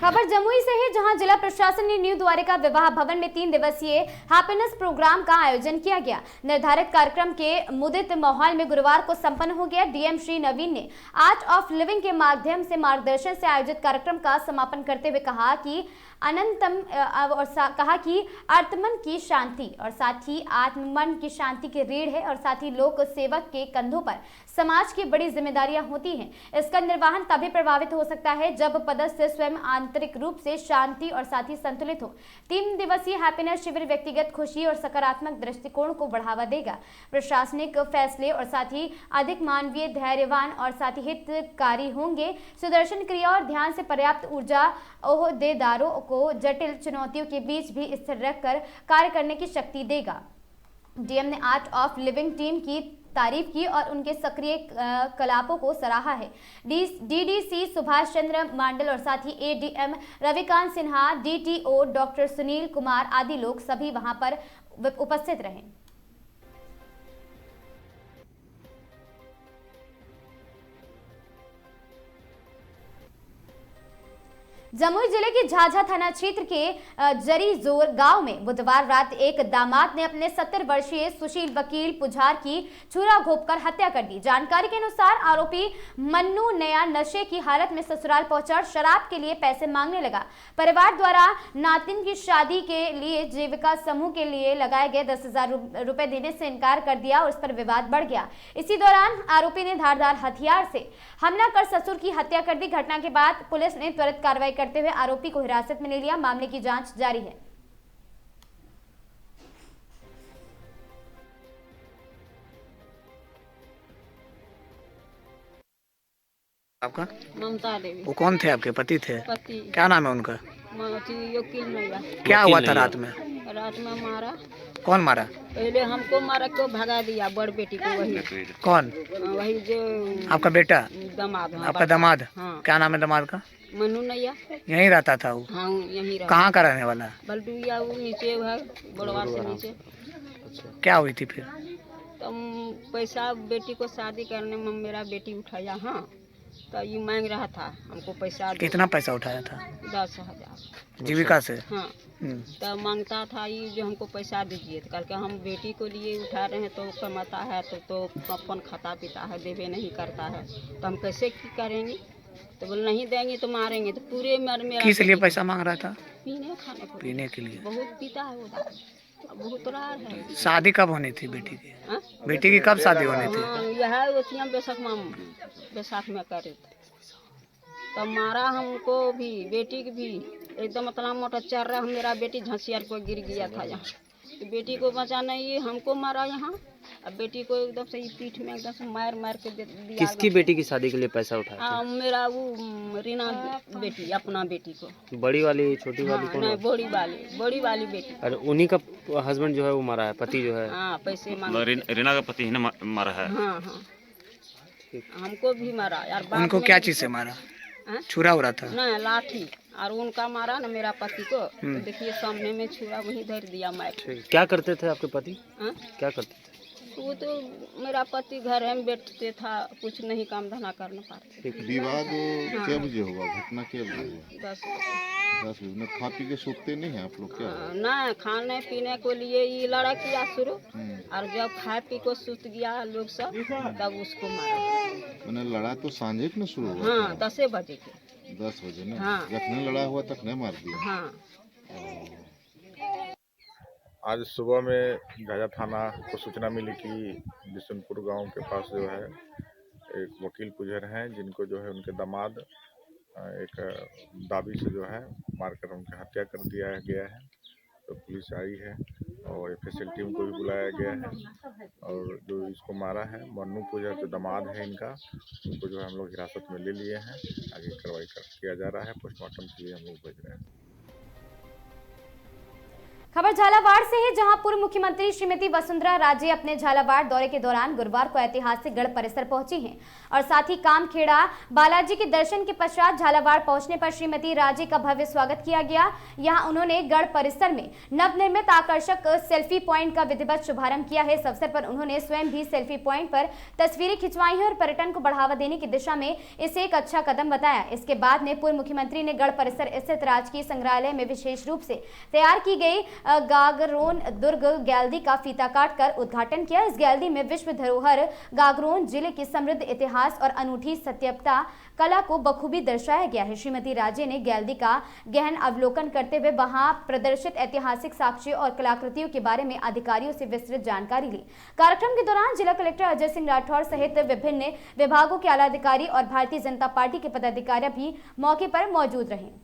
खबर जमुई से है, जहां जिला प्रशासन ने न्यू द्वारिका विवाह भवन में 3 दिवसीय हैप्पीनेस प्रोग्राम का आयोजन किया गया। निर्धारित कार्यक्रम के मुदित माहौल में गुरुवार को संपन्न हो गया। डीएम श्री नवीन ने आर्ट ऑफ लिविंग के माध्यम से मार्गदर्शन से आयोजित कार्यक्रम का समापन करते हुए कहा कि कहा कि आत्मन की शांति और साथ ही आत्मन की शांति की रीढ़ है और साथ ही लोक सेवक के कंधों पर समाज की बड़ी जिम्मेदारियां होती हैं। इसका निर्वहन तभी प्रभावित हो सकता है जब पदस्थ स्वयं आंतरिक रूप से शांति और साथ ही संतुलित हो। 3 दिवसीय हैप्पीनेस शिविर व्यक्तिगत खुशी और सकारात्मक दृष्टिकोण को बढ़ावा देगा। प्रशासनिक फैसले और साथ ही अधिक मानवीय, धैर्यवान और साथ ही हितकारी होंगे। सुदर्शन क्रिया और ध्यान से पर्याप्त ऊर्जा ओहदेदारों को जटिल चुनौतियों के बीच भी स्थिर रखकर कार्य करने की शक्ति देगा। डीएम ने आर्ट ऑफ लिविंग टीम की तारीफ की और उनके सक्रिय कलापों को सराहा है। डीडीसी सुभाष चंद्र मांडल और साथ ही ADM Ravikant Sinha, DTO doctor Sunil Kumar आदि लोग सभी वहां पर उपस्थित रहे। जमुई जिले के झाझा थाना क्षेत्र के जरीजोर गांव में बुधवार रात एक दामाद ने अपने 70 वर्षीय सुशील वकील पुजार की छुरा घोंपकर हत्या कर दी। जानकारी के अनुसार आरोपी मन्नू नया नशे की हालत में ससुराल पहुंचा और शराब के लिए पैसे मांगने लगा। परिवार द्वारा नातिन की शादी के लिए जीविका समूह के लिए लगाए गए 10,000 रुपए देने से इनकार कर दिया और उस पर विवाद बढ़ गया। इसी दौरान आरोपी ने धारदार हथियार से हमला कर ससुर की हत्या कर दी। घटना के बाद पुलिस ने त्वरित कार्रवाई करते हुए आरोपी को हिरासत में ले लिया। मामले की जांच जारी है। आपका? ममता देवी। वो कौन थे आपके पति थे? पति। क्या नाम है उनका? वकील नैया। क्या हुआ था रात में? रात में मारा। कौन मारा? पहले हमको मारा को भगा दिया बड़ बेटी को। वही कौन? वही जो आपका बेटा? दामाद। आपका दामाद? हाँ। क्या नाम है दामाद का? मनु नैया। यहीं रहता था वो? हाँ यहीं रहता। कहाँ का रहने वाला? बलडुया वो नीचे है बड़वा से नीचे। क्या हुई थी फिर? तो पैसा बेटी को शादी करने में मेरा बेटी उठाया। हाँ तो ये मांग रहा था हमको पैसा। कितना पैसा उठाया था? 10,000 जीविका से? हाँ तो मांगता था ये जो हमको पैसा दीजिए। तो कल के हम बेटी को लिए उठा रहे हैं तो कमाता है तो अपन खाता पीता है देवे नहीं करता है तो हम कैसे करेंगे। तो बोले नहीं देंगे तो मारेंगे। तो पूरे मेरा किस लिए पैसा मांग रहा था? पीने खाने को। पीने के लिए? बहुत पीता है वो बहुत रार है। शादी कब होनी थी बेटी की? बेटी की कब शादी होनी थी? यह बैसाख में करे थे। तो मारा हमको भी बेटी की भी एकदम इतना मोटा चल रहा। मेरा बेटी झंसियार को गिर गया था यहाँ। तो बेटी को बचाना ये हमको मारा यहाँ। अब बेटी को एकदम से पीठ में एकदम से मार के दे दिया। किसकी बेटी की शादी के लिए पैसा उठाया? मेरा वो रीना बेटी अपना बेटी को। बड़ी वाली छोटी वाली कौन? नहीं बड़ी वाली बेटी। अरे उन्हीं का हस्बैंड जो है वो मारा है, पति जो है। हाँ पैसे मांग। रीना का पति है मारा है। हाँ हमको भी मारा यार। उनको क्या चीज से मारा? छुरा उड़ा था? नहीं लाठी। और उनका मारा ना मेरा पति को। तो देखिए सामने में छुरा वहीं धर दिया मार। क्या करते थे आपके पति? क्या करते थे? वो तो मेरा पति घर में बैठते था कुछ नहीं काम धंधा करना पाते। विवाद क्या बजे होगा? घटना क्या बजे हुआ? 10 बजे। खा पी के सोते नहीं है आप लोग क्या? ना खाने पीने को लिए ये लड़ा किया शुरू। और जब खा पी को सुत गया लोग सब तब उसको मारा। मैंने लड़ा तो सांझे में शुरू हुआ? हाँ 10 बजे के। 10 बजे ना? हाँ। जखने लड़ा हुआ तखने मार दिया? हाँ। आज सुबह में झाझा थाना को सूचना मिली कि बिशनपुर गांव के पास जो है एक वकील पुजर हैं जिनको जो है उनके दामाद एक दाबी से जो है मारकर उनकी हत्या कर दिया गया है। तो पुलिस आई है और एफएसएल टीम को भी बुलाया गया है। और जो इसको मारा है मन्नू पुजर जो दामाद है इनका, उनको जो है हम लोग हिरासत में ले लिए हैं। आगे कार्रवाई किया जा रहा है। पोस्टमार्टम के लिए हम लोग भेज रहे हैं। खबर झालावाड़ से है, जहां पूर्व मुख्यमंत्री श्रीमती वसुंधरा राजे अपने झालावाड़ दौरे के दौरान गुरुवार को ऐतिहासिक गढ़ परिसर पहुंची हैं और साथ ही कामखेड़ा बालाजी के दर्शन के पश्चात झालावाड़ पहुंचने पर श्रीमती राजे का भव्य स्वागत किया गया। यहां उन्होंने गढ़ परिसर में नवनिर्मित आकर्षक सेल्फी पॉइंट का विधिवत शुभारंभ किया है। इस अवसर पर उन्होंने स्वयं भी सेल्फी पॉइंट पर तस्वीरें खिंचवाई हैं और पर्यटन को बढ़ावा देने की दिशा में इसे एक अच्छा कदम बताया। इसके बाद में पूर्व मुख्यमंत्री ने गढ़ परिसर स्थित राजकीय संग्रहालय में विशेष रूप से तैयार की गई गागरोन दुर्ग गैलरी का फीता काटकर उद्घाटन किया। इस गैलरी में विश्व धरोहर गागरोन जिले की समृद्ध इतिहास और अनूठी सत्यता कला को बखूबी दर्शाया गया है। श्रीमती राजे ने गैलरी का गहन अवलोकन करते हुए वहां प्रदर्शित ऐतिहासिक साक्ष्यों और कलाकृतियों के बारे में अधिकारियों से विस्तृत जानकारी ली। कार्यक्रम के दौरान जिला कलेक्टर अजय सिंह राठौर सहित विभिन्न विभागों के आला अधिकारी और भारतीय जनता पार्टी के पदाधिकारी भी मौके पर मौजूद रहे।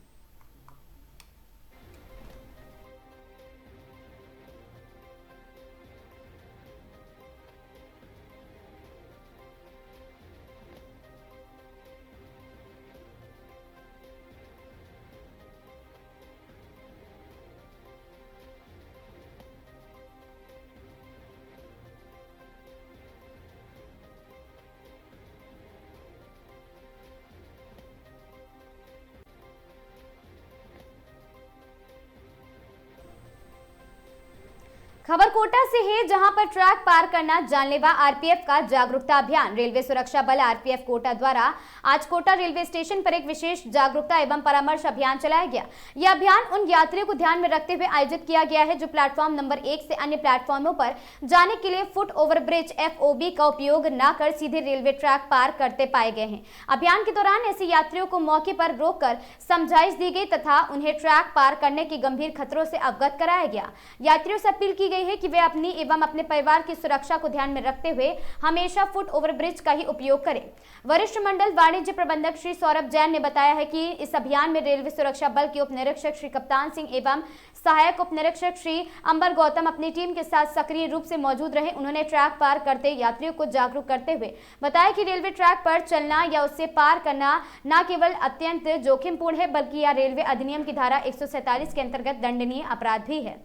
खबर कोटा से है, जहां पर ट्रैक पार करना जानलेवा आरपीएफ का जागरूकता अभियान। रेलवे सुरक्षा बल आरपीएफ कोटा द्वारा आज कोटा रेलवे स्टेशन पर एक विशेष जागरूकता एवं परामर्श अभियान चलाया गया। यह अभियान उन यात्रियों को ध्यान में रखते हुए आयोजित किया गया है जो प्लेटफॉर्म नंबर 1 से अन्य प्लेटफॉर्मों पर जाने के लिए फुट ओवर ब्रिज FOB का उपयोग न कर सीधे रेलवे ट्रैक पार करते पाए गए हैं। अभियान के दौरान ऐसे यात्रियों को मौके पर रोककर समझाइश दी गई तथा उन्हें ट्रैक पार करने के गंभीर खतरों से अवगत कराया गया। यात्रियों से अपील की गई गई है कि वे अपनी एवं अपने परिवार की सुरक्षा को ध्यान में रखते हुए हमेशा फुट ओवर ब्रिज का ही उपयोग करें। वरिष्ठ मंडल वाणिज्य प्रबंधक श्री सौरभ जैन ने बताया है कि इस अभियान में रेलवे सुरक्षा बल के उप निरीक्षक श्री कप्तान सिंह एवं सहायक उप निरीक्षक श्री अंबर गौतम अपनी टीम के साथ सक्रिय रूप से मौजूद रहे। उन्होंने ट्रैक पार करते यात्रियों को जागरूक करते हुए बताया कि रेलवे ट्रैक पर चलना या उससे पार करना न केवल अत्यंत जोखिमपूर्ण है बल्कि यह रेलवे अधिनियम की धारा 147 के अंतर्गत दंडनीय अपराध भी है।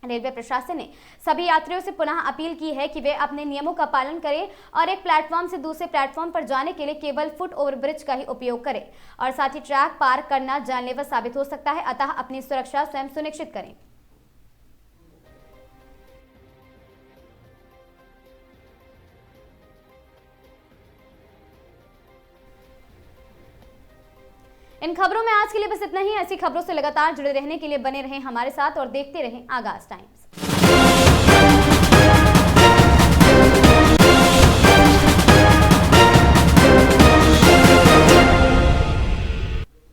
रेलवे प्रशासन ने सभी यात्रियों से पुनः अपील की है कि वे अपने नियमों का पालन करें और एक प्लेटफॉर्म से दूसरे प्लेटफॉर्म पर जाने के लिए केवल फुट ओवर ब्रिज का ही उपयोग करें और साथ ही ट्रैक पार करना जानलेवा साबित हो सकता है, अतः अपनी सुरक्षा स्वयं सुनिश्चित करें। इन खबरों में आज के लिए बस इतना ही। ऐसी खबरों से लगातार जुड़े रहने के लिए बने रहें हमारे साथ और देखते रहें आगाज टाइम्स।